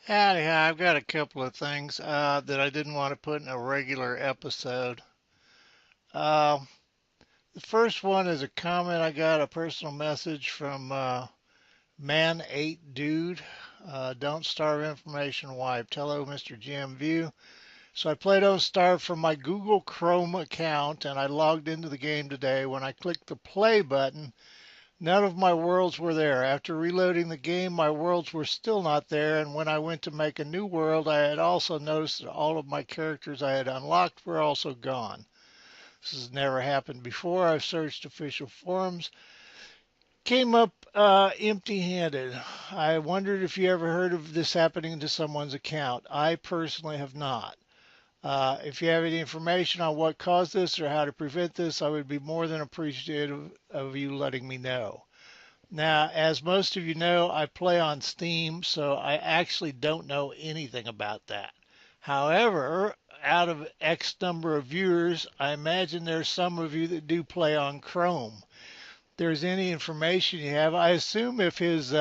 Anyhow, I've got a couple of things that I didn't want to put in a regular episode. Uh, the first one is a comment. I got a personal message from Man 8 Dude. Don't starve information wiped. Hello, MrGmview. So I played Don't Starve from my Google Chrome account and I logged into the game today. When I clicked the play button, none of my worlds were there. After reloading the game, my worlds were still not there, and when I went to make a new world, I had also noticed that all of my characters I had unlocked were also gone. This has never happened before. I've searched official forums, came up empty-handed. I wondered if you ever heard of this happening to someone's account. I personally have not. If you have any information on what caused this or how to prevent this, I would be more than appreciative of you letting me know. Now, as most of you know, I play on Steam, so I actually don't know anything about that. However, out of X number of viewers, I imagine there's some of you that do play on Chrome. If there's any information you have, I assume if his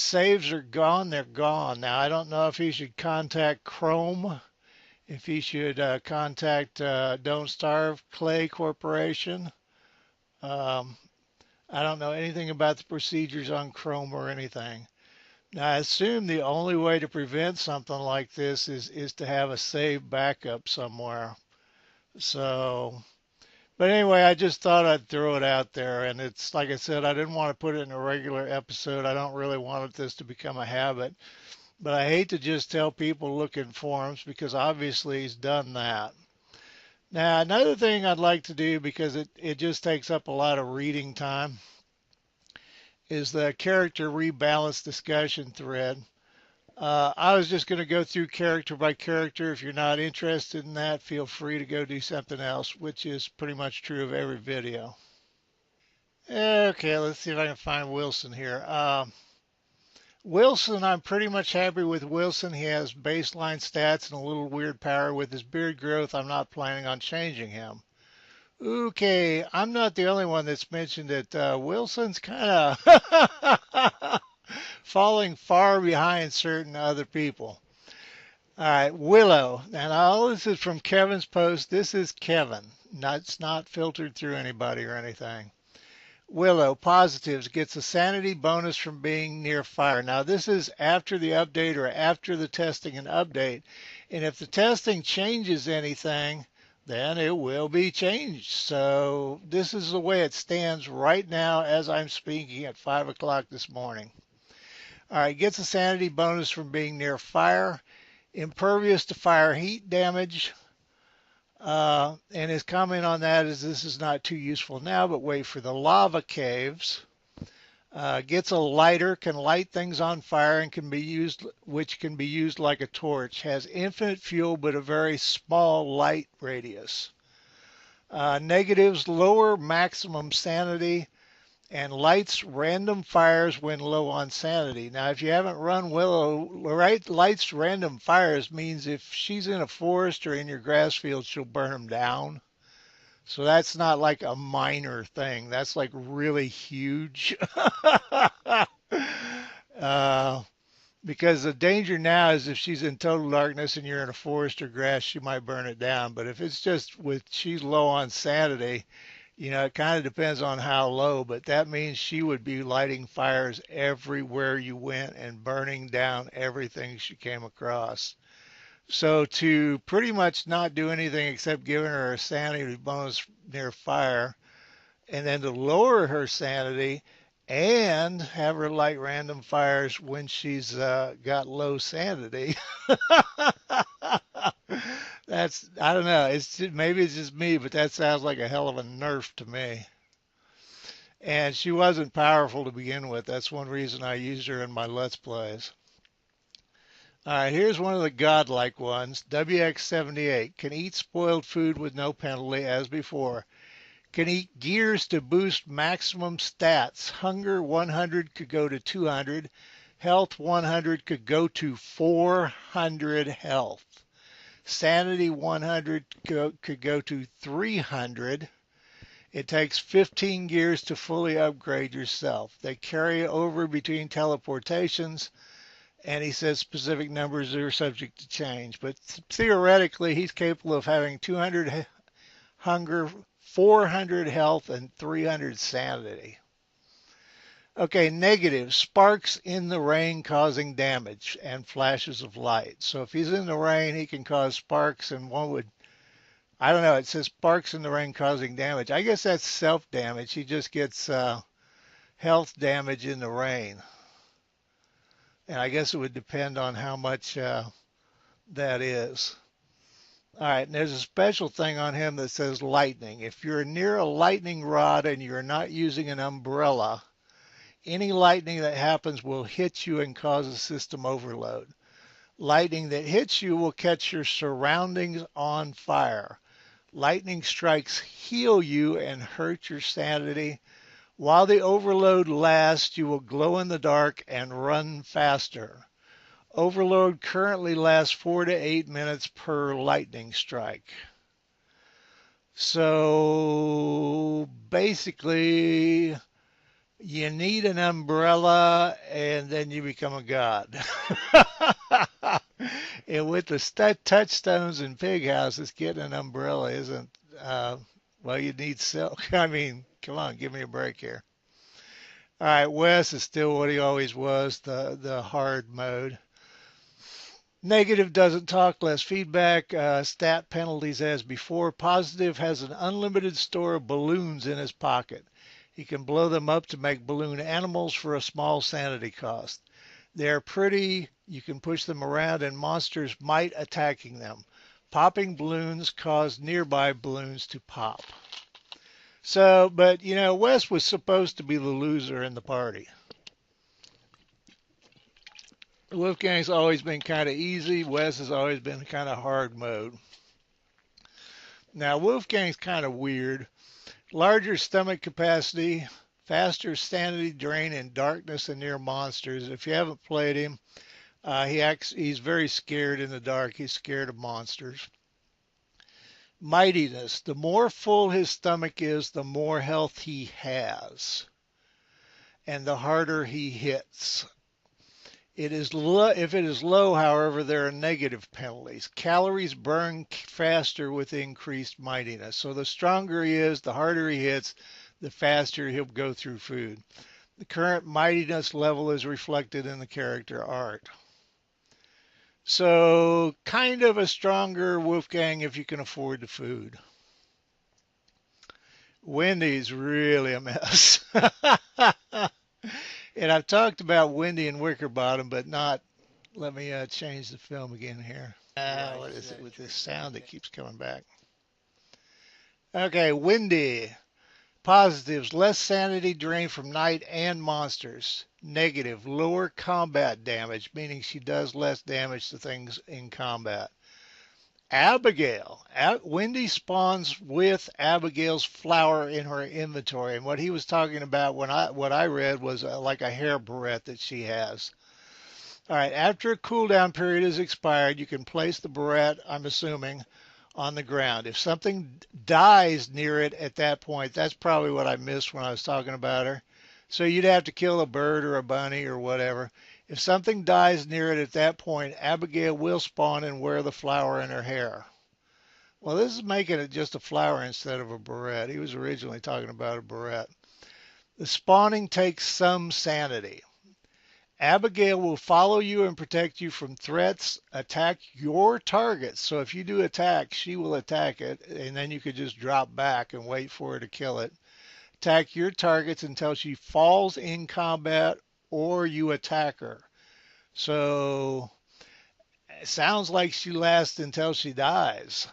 saves are gone, they're gone. Now, I don't know if he should contact Chrome, if he should contact Don't Starve Clay Corporation. Um, I don't know anything about the procedures on Chrome or anything. Now, I assume the only way to prevent something like this is to have a save backup somewhere. So, but anyway, I just thought I'd throw it out there. And it's like I said, I didn't want to put it in a regular episode. I don't really want this to become a habit. But I hate to just tell people look in forums because obviously he's done that. Now, another thing I'd like to do because it just takes up a lot of reading time is the character rebalance discussion thread. I was just going to go through character by character. If you're not interested in that, feel free to go do something else, which is pretty much true of every video. Okay, let's see if I can find Wilson here. Wilson, I'm pretty much happy with Wilson. He has baseline stats and a little weird power with his beard growth. I'm not planning on changing him. Okay, I'm not the only one that's mentioned that Wilson's kind of falling far behind certain other people. All right, Willow. And all this is from Kevin's post. This is Kevin. It's not filtered through anybody or anything. Willow, positives, gets a sanity bonus from being near fire. Now, this is after the update or after the testing and update. And if the testing changes anything, then it will be changed. So this is the way it stands right now as I'm speaking at 5 o'clock this morning. All right, gets a sanity bonus from being near fire, impervious to fire heat damage. And his comment on that is this is not too useful now, but wait for the lava caves. Gets a lighter, can light things on fire and can be used, which can be used like a torch. Has infinite fuel, but a very small light radius. Negatives, lower maximum sanity and lights random fires when low on sanity. Now, if you haven't run Willow, right, lights random fires means if she's in a forest or in your grass field, she'll burn them down. So that's not like a minor thing. That's like really huge. uh, because the danger now is if she's in total darkness and you're in a forest or grass, she might burn it down. But if it's just with she's low on sanity, it kind of depends on how low, but that means she would be lighting fires everywhere you went and burning down everything she came across. So to pretty much not do anything except giving her a sanity bonus near fire, and then to lower her sanity and have her light random fires when she's got low sanity. That's I don't know. Maybe it's just me, but that sounds like a hell of a nerf to me. And she wasn't powerful to begin with. That's one reason I used her in my Let's Plays. All right, here's one of the godlike ones. WX78 can eat spoiled food with no penalty as before. Can eat gears to boost maximum stats. Hunger 100 could go to 200. Health 100 could go to 400 health. Sanity 100 could go to 300. It takes 15 gears to fully upgrade yourself. They carry over between teleportations. And he says specific numbers are subject to change. But theoretically, he's capable of having 200 hunger, 400 health, and 300 sanity. Okay, negative. Sparks in the rain causing damage and flashes of light. So if he's in the rain, he can cause sparks, and one would, I don't know, it says sparks in the rain causing damage. I guess that's self-damage. He just gets health damage in the rain. And I guess it would depend on how much that is. All right, and there's a special thing on him that says lightning. If you're near a lightning rod and you're not using an umbrella, any lightning that happens will hit you and cause a system overload. Lightning that hits you will catch your surroundings on fire. Lightning strikes heal you and hurt your sanity. While the overload lasts, you will glow in the dark and run faster. Overload currently lasts 4 to 8 minutes per lightning strike. So basically, you need an umbrella and then you become a god. And with the touchstones and pig houses, getting an umbrella isn't, well, you need silk. I mean, come on, give me a break here. All right, Wes is still what he always was, the hard mode. Negative doesn't talk, less feedback, stat penalties as before. Positive has an unlimited store of balloons in his pocket. He can blow them up to make balloon animals for a small sanity cost. They're pretty, you can push them around, and monsters might attacking them. Popping balloons cause nearby balloons to pop. So, but you know, Wes was supposed to be the loser in the party. Wolfgang's always been kind of easy. Wes has always been kind of hard mode. Now, Wolfgang's kind of weird. Larger stomach capacity, faster sanity drain in darkness and near monsters. If you haven't played him, he's very scared in the dark. He's scared of monsters. Mightiness. The more full his stomach is, the more health he has, and the harder he hits. If it is low, however, there are negative penalties. Calories burn faster with increased mightiness. So the stronger he is, the harder he hits, the faster he'll go through food. The current mightiness level is reflected in the character art. So kind of a stronger Wolfgang if you can afford the food. Wendy's really a mess. And I've talked about Wendy and Wickerbottom, but not, let me change the film again here. What is it with this sound that keeps coming back? Okay, Wendy. Positives, less sanity drain from night and monsters. Negative, lower combat damage, meaning she does less damage to things in combat. Abigail. Wendy spawns with Abigail's flower in her inventory. And what he was talking about what I read was like a hair barrette that she has. All right, after a cooldown period is expired, you can place the barrette, I'm assuming, on the ground. If something dies near it at that point, that's probably what I missed when I was talking about her. So you'd have to kill a bird or a bunny or whatever. If something dies near it at that point, Abigail will spawn and wear the flower in her hair. Well, this is making it just a flower instead of a barrette. He was originally talking about a barrette. The spawning takes some sanity. Abigail will follow you and protect you from threats, attack your targets. So if you do attack, she will attack it, and then you could just drop back and wait for her to kill it. Attack your targets until she falls in combat or you attack her. So it sounds like she lasts until she dies.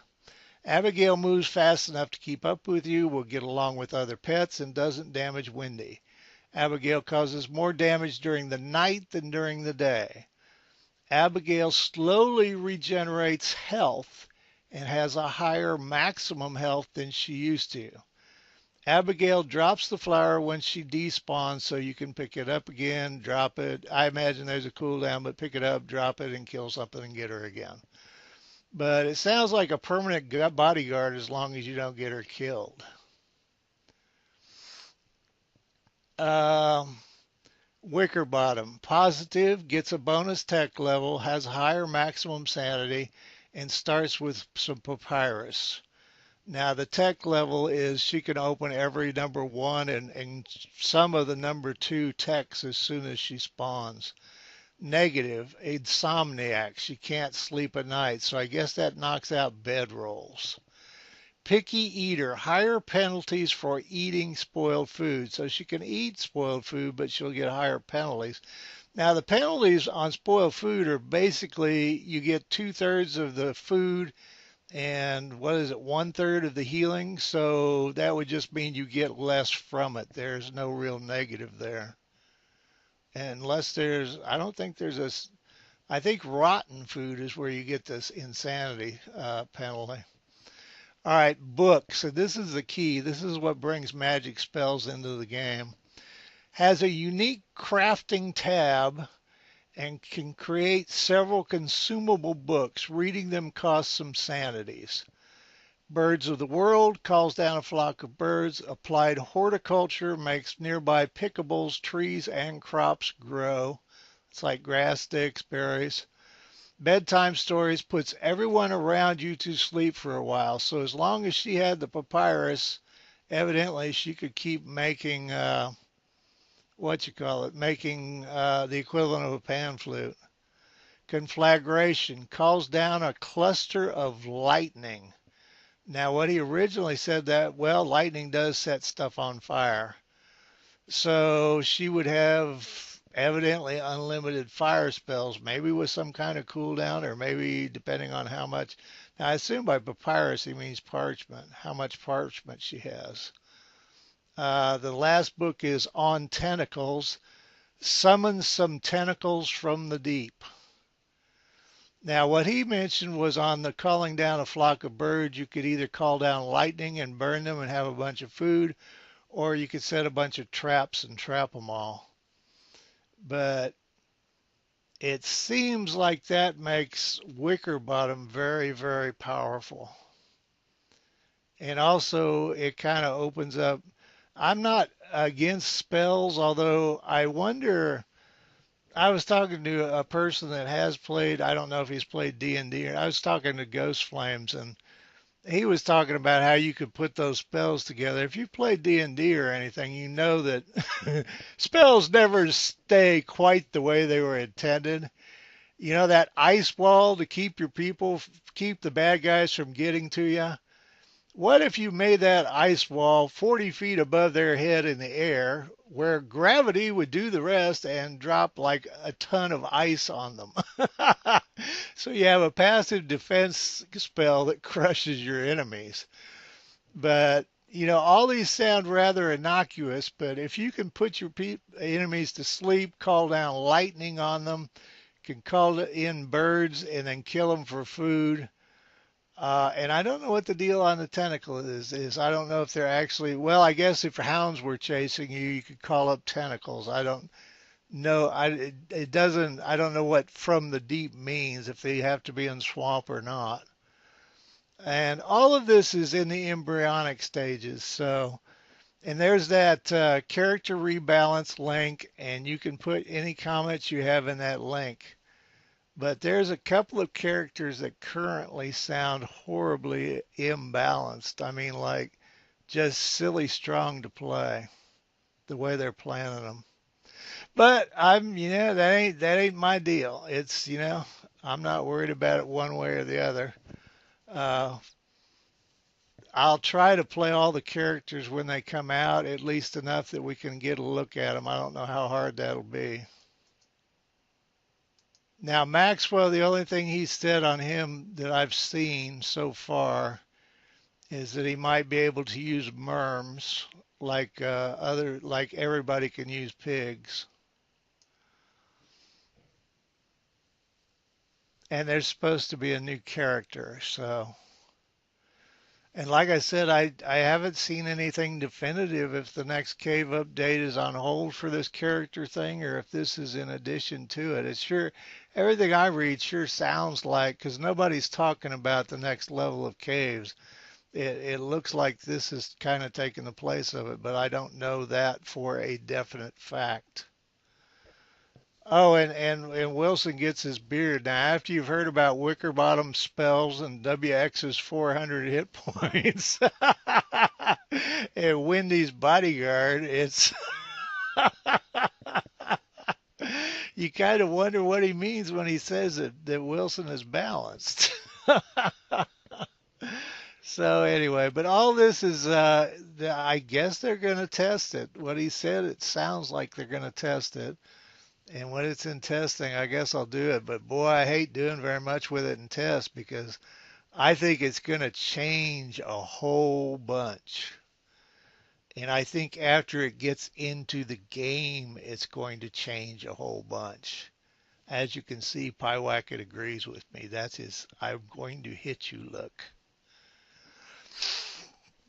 Abigail moves fast enough to keep up with you, will get along with other pets, and doesn't damage Wendy. Abigail causes more damage during the night than during the day. Abigail slowly regenerates health and has a higher maximum health than she used to. Abigail drops the flower when she despawns, so you can pick it up again, drop it. I imagine there's a cooldown, but pick it up, drop it, and kill something and get her again. But it sounds like a permanent bodyguard as long as you don't get her killed. Wickerbottom, positive, gets a bonus tech level, has higher maximum sanity, and starts with some papyrus. Now the tech level is she can open every number one and some of the number two techs as soon as she spawns. Negative, insomniac. She can't sleep at night, so I guess that knocks out bed rolls. Picky eater, higher penalties for eating spoiled food. So she can eat spoiled food, but she'll get higher penalties. Now, the penalties on spoiled food are basically you get two-thirds of the food and what is it, one-third of the healing. So that would just mean you get less from it. There's no real negative there. Unless there's, I don't think there's a, I think rotten food is where you get this insanity penalty. All right, books. So this is the key. This is what brings magic spells into the game. Has a unique crafting tab and can create several consumable books. Reading them costs some sanities. Birds of the World calls down a flock of birds. Applied horticulture makes nearby pickables, trees, and crops grow. It's like grass, sticks, berries. Bedtime stories puts everyone around you to sleep for a while. So as long as she had the papyrus, evidently she could keep making what you call it, making the equivalent of a pan flute. Conflagration calls down a cluster of lightning. Now, what he originally said that, well, lightning does set stuff on fire. So she would have evidently unlimited fire spells, maybe with some kind of cooldown, or maybe depending on how much. Now, I assume by papyrus he means parchment, how much parchment she has. The last book is On Tentacles. Summon some tentacles from the deep. Now, what he mentioned was on the calling down a flock of birds, you could either call down lightning and burn them and have a bunch of food, or you could set a bunch of traps and trap them all. But it seems like that makes Wickerbottom very, very powerful. And also, it kind of opens up. I'm not against spells, although I wonder. I was talking to a person that has played. I don't know if he's played D&D. I was talking to Ghost Flames, and he was talking about how you could put those spells together. If you play D&D or anything, you know that spells never stay quite the way they were intended. You know that ice wall to keep your people, keep the bad guys from getting to you? What if you made that ice wall 40 feet above their head in the air, where gravity would do the rest and drop like a ton of ice on them? So you have a passive defense spell that crushes your enemies. But, you know, all these sound rather innocuous, but if you can put your enemies to sleep, call down lightning on them, can call in birds and then kill them for food. And I don't know what the deal on the tentacle is. I don't know if they're actually, well, I guess if hounds were chasing you, you could call up tentacles. I don't know. It doesn't, I don't know what from the deep means, if they have to be in swamp or not. And all of this is in the embryonic stages. So, and there's that character rebalance link, and you can put any comments you have in that link. But there's a couple of characters that currently sound horribly imbalanced. I mean, like just silly strong to play the way they're planning them. But that ain't my deal. It's, I'm not worried about it one way or the other. Uh, I'll try to play all the characters when they come out, at least enough that we can get a look at them. I don't know how hard that'll be. Now, Maxwell, the only thing he said on him that I've seen so far is that he might be able to use merms like everybody can use pigs. And there's supposed to be a new character, so. And like I said, I haven't seen anything definitive if the next cave update is on hold for this character thing or if this is in addition to it. It's sure, everything I read sure sounds like, because nobody's talking about the next level of caves. It looks like this is kind of taking the place of it, but I don't know that for a definite fact. Oh, and Wilson gets his beard. Now, after you've heard about Wickerbottom's spells and WX's 400 hit points and Wendy's bodyguard, it's you kind of wonder what he means when he says that Wilson is balanced. So anyway, but all this is, I guess they're going to test it. What he said, it sounds like they're going to test it. And when it's in testing, I guess I'll do it. But boy, I hate doing very much with it in test because I think it's going to change a whole bunch. And I think after it gets into the game, it's going to change a whole bunch. As you can see, Pyewacket agrees with me. That's his I'm going to hit you look.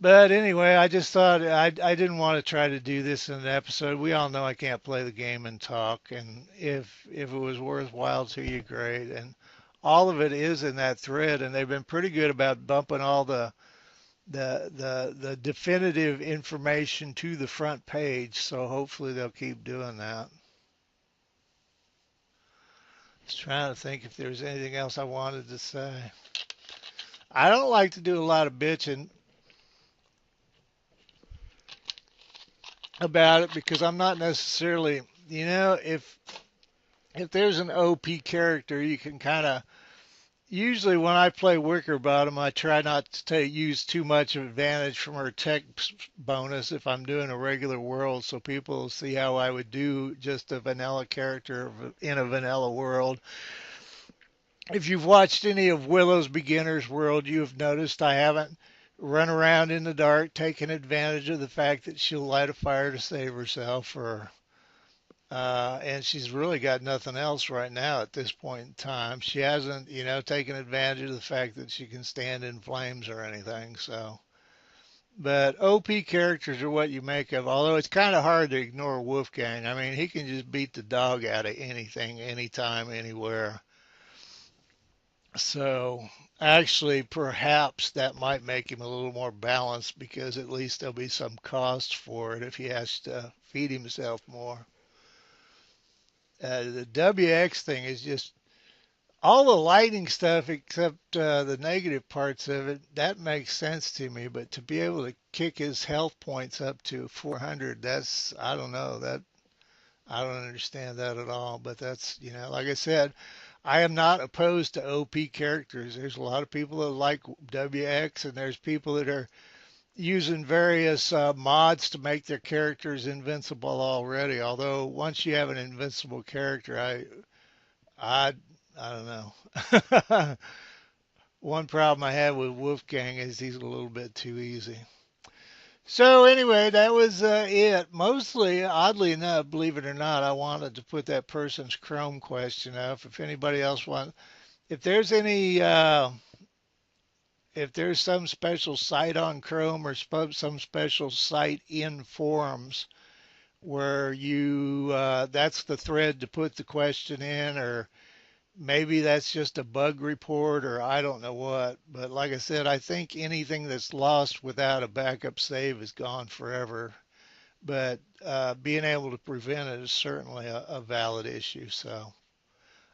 But anyway, I just thought I didn't want to try to do this in an episode. We all know I can't play the game and talk, and if it was worthwhile to you, great. And all of it is in that thread, and they've been pretty good about bumping all the definitive information to the front page. So hopefully they'll keep doing that. Just trying to think if there's anything else I wanted to say. I don't like to do a lot of bitching about it because I'm not necessarily, if there's an OP character, you can kind of usually when I play Wicker Bottom, I try not to use too much advantage from her tech bonus if I'm doing a regular world, so people will see how I would do just a vanilla character in a vanilla world. If you've watched any of Willow's Beginner's World, you've noticed I haven't run around in the dark taking advantage of the fact that she'll light a fire to save herself, or and she's really got nothing else right now at this point in time. She hasn't, taken advantage of the fact that she can stand in flames or anything. So, but OP characters are what you make of. Although it's kind of hard to ignore Wolfgang. I mean, he can just beat the dog out of anything, anytime, anywhere. So actually, perhaps that might make him a little more balanced because at least there'll be some cost for it if he has to feed himself more. The WX thing is just all the lighting stuff except the negative parts of it. That makes sense to me, but to be able to kick his health points up to 400, that's I don't know that I don't understand that at all. But that's like I said, I am not opposed to OP characters. There's a lot of people that like WX, and there's people that are using various mods to make their characters invincible already. Although once you have an invincible character, I, I don't know. One problem I have with Wolfgang is he's a little bit too easy. So anyway, that was it. Mostly, oddly enough, believe it or not, I wanted to put that person's Chrome question up. If anybody else wants, if there's any if there's some special site on Chrome or some special site in forums where you that's the thread to put the question in, or maybe that's just a bug report, or I don't know what. But like I said, I think anything that's lost without a backup save is gone forever. But being able to prevent it is certainly a valid issue. So,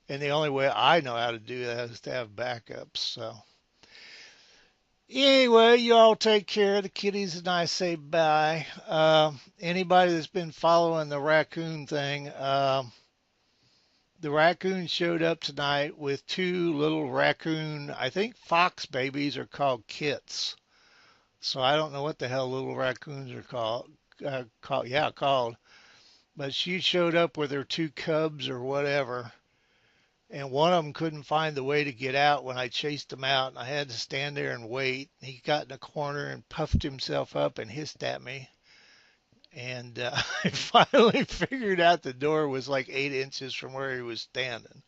and the only way I know how to do that is to have backups. So. Anyway, you all take care of the kitties and I say bye. Anybody that's been following the raccoon thing, the raccoon showed up tonight with two little raccoon, I think fox babies are called kits. So I don't know what the hell little raccoons are called. But she showed up with her two cubs or whatever. And one of them couldn't find the way to get out when I chased him out, and I had to stand there and wait. He got in a corner and puffed himself up and hissed at me. And I finally figured out the door was like 8 inches from where he was standing.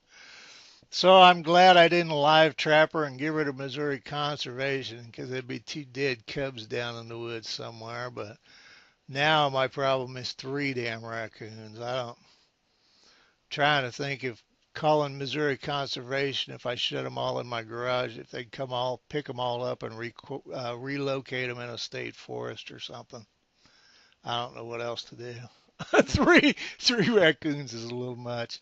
So I'm glad I didn't live trap her and give her to Missouri Conservation because there'd be two dead cubs down in the woods somewhere. But now my problem is three damn raccoons. I'm trying to think if calling Missouri Conservation if I shut them all in my garage, if they'd come all pick them all up and relocate them in a state forest or something. I don't know what else to do. Three raccoons is a little much.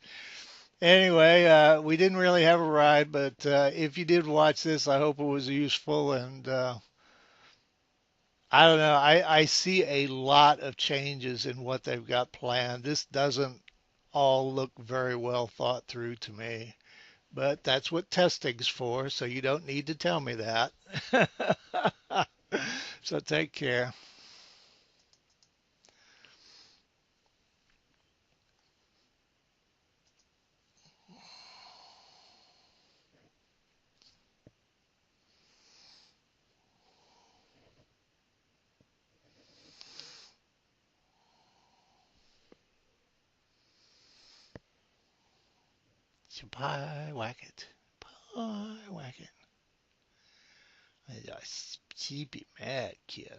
Anyway, we didn't really have a ride, but if you did watch this, I hope it was useful. And I don't know, I see a lot of changes in what they've got planned. This doesn't all look very well thought through to me, but that's what testing's for, so you don't need to tell me that. So take care. Pie whack it. Pie whack it. I sleepy mad kitty.